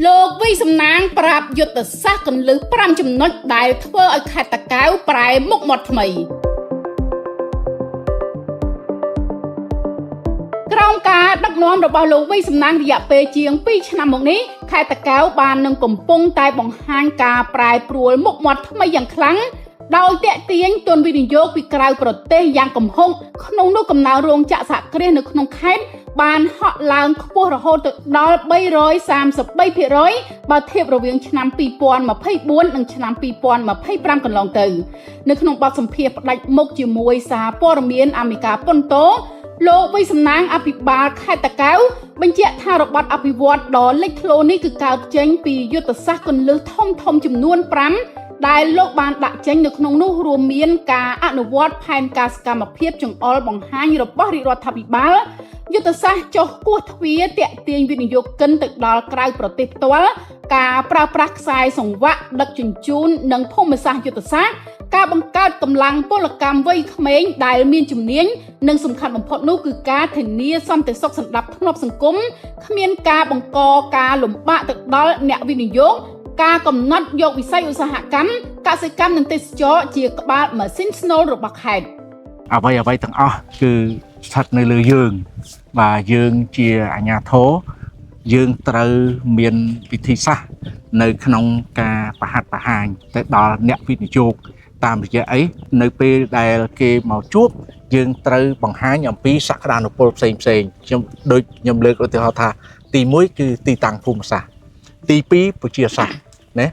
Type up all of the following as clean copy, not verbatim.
លោកវិសំណាងប្រាប់យុទ្ធសាស្ត្រកន្លឹះ5ចំណុចដែលធ្វើឲ្យខេត្តតាកែវប្រែមុខមាត់ថ្មីក្រោមការដឹកនាំរបស់លោកវិសំណាងរយៈពេលជាង2ឆ្នាំមកនេះខេត្តតាកែវបាននឹងកំពុងតែបង្ហាញការប្រែប្រួលមុខមាត់ថ្មីយ៉ាងខ្លាំងដោយតាក់ទាញទុនវិនិយោគពីក្រៅប្រទេសយ៉ាងគំហុកក្នុងនោះកំណើនរោងចក្រសហគ្រាសនៅក្នុងខេត្តបានហក់ឡើងខ្ពស់រហូតដល់ 333% បើធៀបរវាងឆ្នាំ2024និងឆ្នាំ2025កន្លងទៅនៅក្នុងបទសម្ភាសន៍ផ្ដាច់មុខជាមួយសារព័ត៌មានអាមេរិកប៉ុនតូលោកវិសំណាងអភិបាលខេត្តតាកែវបញ្ជាក់ថារបបអភិវឌ្ឍដ៏លេចធ្លោនេះគឺកើតចេញពីយុទ្ធសាស្ត្រគន្លឹះធំចំនួន5ដែលលោកបានដាក់ចេញនៅក្នុងនោះរួមមានការអនុវត្តផែនការសកម្មភាពចង្អុលបង្ហាញរបស់រាជរដ្ឋាភិបាលយុទ្ធសាស្ត្រចុះគោះទ្វារទាក់ទាញវិនិយោគិនទៅដល់ក្រៅប្រទេសផ្ទាល់ការប្រើប្រាស់ខ្សែសង្វាក់ដឹកជញ្ជូននិងភូមិសាស្ត្រយុទ្ធសាស្ត្រការបង្កើតកម្លាំងពលកម្មវ័យក្មេងដែលមានជំនាញនិងសំខាន់បំផុតនោះគឺការធានាសន្តិសុខសណ្ដាប់ធ្នាប់សង្គមគ្មានការបង្កការលំបាកទៅដល់អ្នកវិនិយោគការកំណត់យកវិស័យឧស្សាហកម្មកសិកម្មនិងទេសចរជាក្បាលម៉ាស៊ីនស្នូលរបស់ខេត្តអ្វីទាំងអស់គឺស្ថិតនៅលើយើងបាទយើងជាអាជ្ញាធរយើងត្រូវមានវិធីសាស្ត្រនៅក្នុងការប្រហាត់ប្រហែងទៅដល់អ្នកវិនិយោគតាមរយៈអីនៅពេលដែលគេមកជួបយើងត្រូវបង្ហាញអំពីសក្តានុពលផ្សេងខ្ញុំលើកឧទាហរណ៍ថាទី1គឺទីតាំងភូមិសាស្ត្រទី2ប្រជាសាស្ត្រណា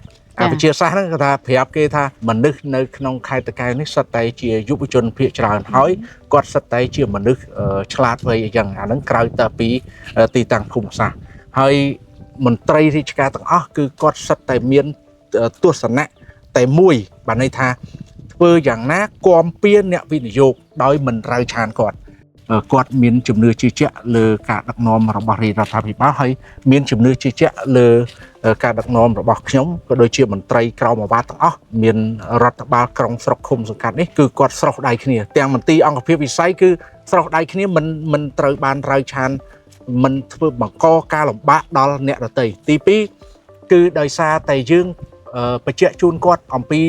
ប្រជាសាស្ត្រហ្នឹងគេថាប្រាប់គេថាមនុស្សនៅក្នុងខេត្តតាកែវនេះសុទ្ធតែជាយុវជនភាគច្រើនហើយគាត់សុទ្ធតែជាមនុស្សឆ្លាតវៃអញ្ចឹងអាហ្នឹងក្រៅតែពីទីតាំងភូមិសាស្ត្រហើយមន្ត្រីរាជការទាំងអស់គឺគាត់សុទ្ធតែមានទស្សនៈតែមួយបានន័យថាធ្វើយ៉ាងណាគាំពៀអ្នកវិនិយោគដោយមិនរើឆានគាត់មានជំនឿជឿជាក់លើការដឹកនាំរបស់រាជរដ្ឋាភិបាលហើយមានជំនឿជឿជាក់លើការដឹកនាំរបស់ខ្ញុំក៏ដូចជាមន្ត្រីក្រមអាវ៉ាទាំងអស់មានរដ្ឋបាលក្រុងស្រុកឃុំសង្កាត់នេះគឺគាត់ស្រោះដៃគ្នាទាំងមន្ទីរអង្គភាពវិស័យគឺស្រោះដៃគ្នាមិនត្រូវបានរើឆានមិនធ្វើបង្កការលំបាកដល់អ្នកដទៃទី2គឺដោយសារតែយើងបញ្ជាក់ជូនគាត់អំពី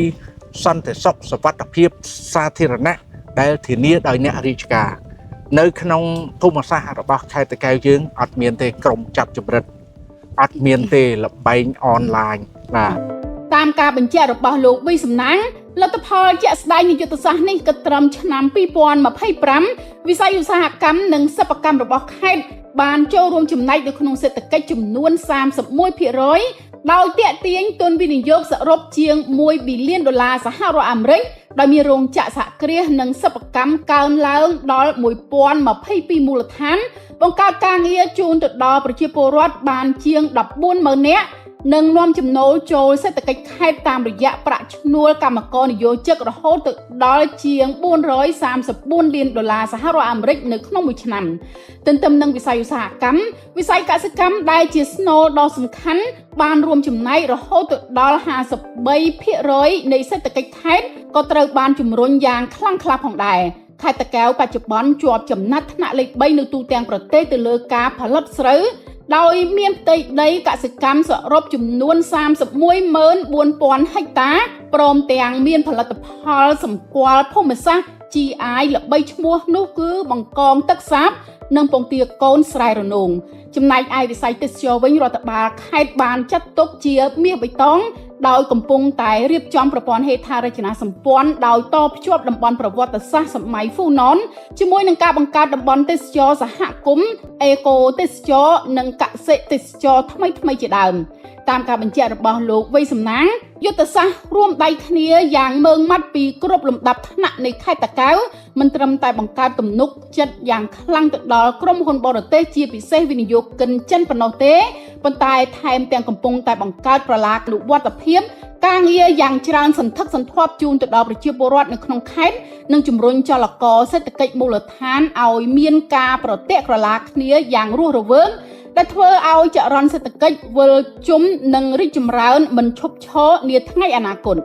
សន្តិសុខសុវត្ថិភាពសាធារណៈដែលធានាដោយអ្នករាជការនៅក្នុងភូមិសាស្ត្ររបស់ខេត្តតាកែវយើងអត់មានទេក្រុមចាប់ចម្រិតអត់មានទេល្បែងអនឡាញបាទតាមការបញ្ជាក់របស់លោកវិសំណាងលទ្ធផលជាក់ស្ដែងនៃយុទ្ធសាស្ត្រនេះក៏ត្រឹមឆ្នាំ2025វិស័យឧស្សាហកម្មនិងសិប្បកម្មរបស់ខេត្តបានចូលរួមចំណែកនៅក្នុងសេដ្ឋកិច្ចចំនួន 31% ដោយទាក់ទាញទុនវិនិយោគសរុបជាង$1 ប៊ីលានសហរដ្ឋអាមេរិកដោយមានរោងចក្រសហគ្រាសនិងសិប្បកម្មកើនឡើងដល់1022មូលដ្ឋានបង្កើតការងារជូនទៅដល់ប្រជាពលរដ្ឋបានជាង 140,000 នាក់និងនាំចំណូលចូលសេដ្ឋកិច្ចខេត្តតាមរយៈប្រាក់ឈ្នួលកម្មករនិយោជិករហូតទៅដល់ជាង$434 លានសហរដ្ឋអាមេរិកនៅក្នុងមួយឆ្នាំទន្ទឹមនឹងវិស័យឧស្សាហកម្មវិស័យកសិកម្មដែលជាស្នូលដ៏សំខាន់បានរួមចំណែករហូតទៅដល់ 53% នៃសេដ្ឋកិច្ចខេត្តក៏ត្រូវបានជំរុញយ៉ាងខ្លាំងក្លាផងដែរខេត្តតាកែវបច្ចុប្បន្នជាប់ចំណាត់ថ្នាក់លេខ3នៅទូទាំងប្រទេសទៅលើការផលិតស្រូវដោយមានផ្ទៃដីកសិកម្មសរុបចំនួន 314,000 ហិកតាព្រមទាំងមានផលិតផលសម្គាល់ភូមិសាស្ត្រ GI ល្បីឈ្មោះនោះគឺបង្កងទឹកសាបនិងពងទាកូនស្រែរនោងចំណែកឯវិស័យទេសចរវិញរដ្ឋបាលខេត្តបានចាត់ទុកជាមាសបៃតងដោយកំពុងតែរៀបចំប្រព័ន្ធហេដ្ឋារចនាសម្ព័ន្ធដោយតភ្ជាប់តំបន់ប្រវត្តិសាស្ត្រសម័យហ្វូណនជាមួយនឹងការបង្កើតតំបន់ទេសចរសហគមន៍អេកូទេសចរនិងកសិទេសចរថ្មីជាដើមតាមការបញ្ជាក់របស់លោកវិសំណាងយុទ្ធសាស្ត្ររួមដៃគ្នាយ៉ាងម៉ឺងម៉ាត់ពីគ្រប់លំដាប់ថ្នាក់នៃខេត្តតាកែវមិនត្រឹមតែបង្កើតទំនុកចិត្តយ៉ាងខ្លាំងទៅដល់ក្រុមហ៊ុនបរទេសជាពិសេសវិនិយោគិនចិនប៉ុណ្ណោះទេប៉ុន្តែថែមទាំងកំពុងតែបង្កើតប្រឡានុវត្តភាពការងារយ៉ាងច្រើនសន្ធឹកសន្ធាប់ជូនទៅដល់ប្រជាពលរដ្ឋនៅក្នុងខេត្តនិងជំរុញចលករសេដ្ឋកិច្ចមូលដ្ឋានឲ្យមានការប្រទាក់ក្រឡាគ្នាយ៉ាងរស់រវើកដែលធ្វើឲ្យចរន្តសេដ្ឋកិច្ចវិលជុំនិងរីកចម្រើនមិនឈប់ឈរនាថ្ងៃអនាគត